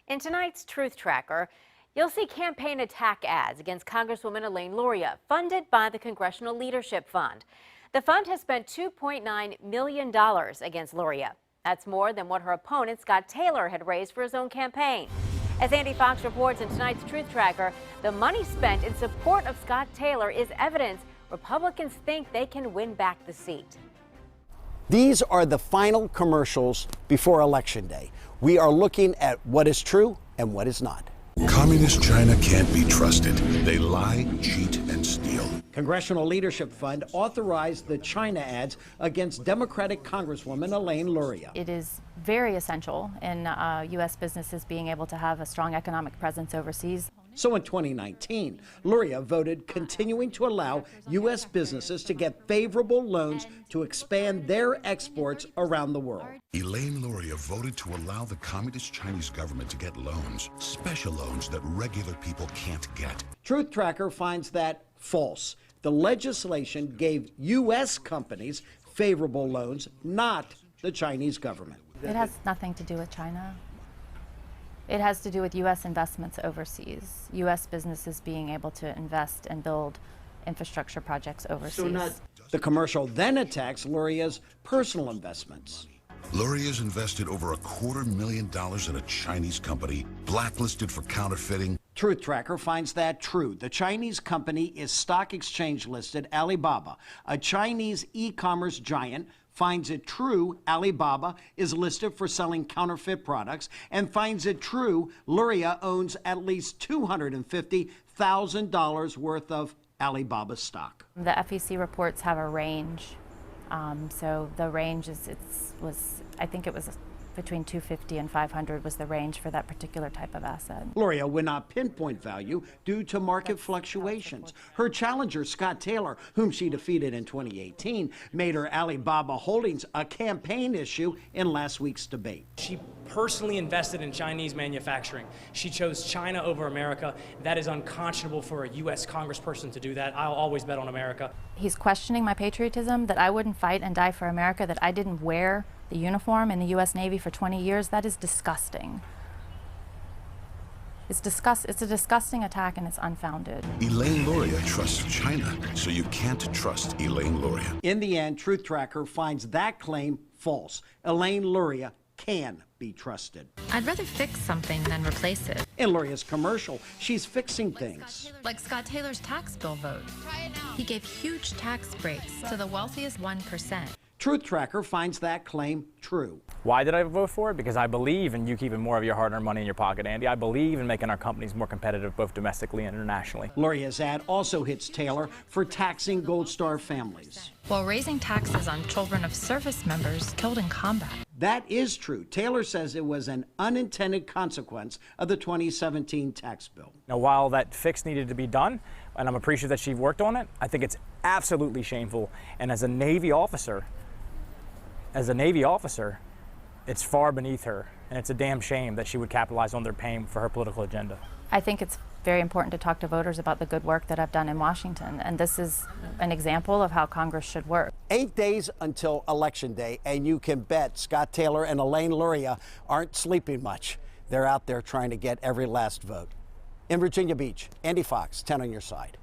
In tonight's Truth Tracker, you'll see campaign attack ads against Congresswoman Elaine Luria, funded by the Congressional Leadership Fund. The fund has spent $2.9 million against Luria. That's more than what her opponent, Scott Taylor, had raised for his own campaign. As Andy Fox reports in tonight's Truth Tracker, the money spent in support of Scott Taylor is evidence Republicans think they can win back the seat. These are the final commercials before Election Day. We are looking at what is true and what is not. Communist China can't be trusted. They lie, cheat, and steal. Congressional Leadership Fund authorized the China ads against Democratic Congresswoman Elaine Luria. It is very essential in U.S. businesses being able to have a strong economic presence overseas. So in 2019, Luria voted continuing to allow U.S. businesses to get favorable loans to expand their exports around the world. Elaine Luria voted to allow the Communist Chinese government to get loans, special loans that regular people can't get. Truth Tracker finds that false. The legislation gave U.S. companies favorable loans, not the Chinese government. It has nothing to do with China. It has to do with U.S. investments overseas, U.S. businesses being able to invest and build infrastructure projects overseas. The commercial then attacks Luria's personal investments. Luria's invested over $250,000 in a Chinese company, blacklisted for counterfeiting. Truth Tracker finds that true. The Chinese company is stock exchange listed Alibaba, a Chinese e-commerce giant. Finds it true Alibaba is listed for selling counterfeit products, and finds it true Luria owns at least $250,000 worth of Alibaba stock. The FEC reports have a range, so the range I think it was between 250 and 500 was the range for that particular type of asset. Luria would not pinpoint value due to market fluctuations. Her challenger, Scott Taylor, whom she defeated in 2018, made her Alibaba holdings a campaign issue in last week's debate. She personally invested in Chinese manufacturing. She chose China over America. That is unconscionable for a U.S. congressperson to do that. I'll always bet on America. He's questioning my patriotism, that I wouldn't fight and die for America, that I didn't wear the uniform in the U.S. Navy for 20 years. That is disgusting. It's a disgusting attack, and it's unfounded. Elaine Luria trusts China, so you can't trust Elaine Luria. In the end, Truth Tracker finds that claim false. Elaine Luria can be trusted. I'd rather fix something than replace it. In Luria's commercial, she's fixing things. Like Scott Taylor's tax bill vote. He gave huge tax breaks to the wealthiest 1%. Truth Tracker finds that claim true. Why did I vote for it? Because I believe in you keeping more of your hard-earned money in your pocket, Andy. I believe in making our companies more competitive, both domestically and internationally. Luria's ad also hits Taylor for taxing Gold Star families, while raising taxes on children of service members killed in combat. That is true. Taylor says it was an unintended consequence of the 2017 tax bill. Now, while that fix needed to be done, and I'm appreciative that she worked on it, I think it's absolutely shameful. And as a Navy officer, it's far beneath her, and it's a damn shame that she would capitalize on their pain for her political agenda. I think it's very important to talk to voters about the good work that I've done in Washington, and this is an example of how Congress should work. 8 days until Election Day, and you can bet Scott Taylor and Elaine Luria aren't sleeping much. They're out there trying to get every last vote. In Virginia Beach, Andy Fox, 10 on your side.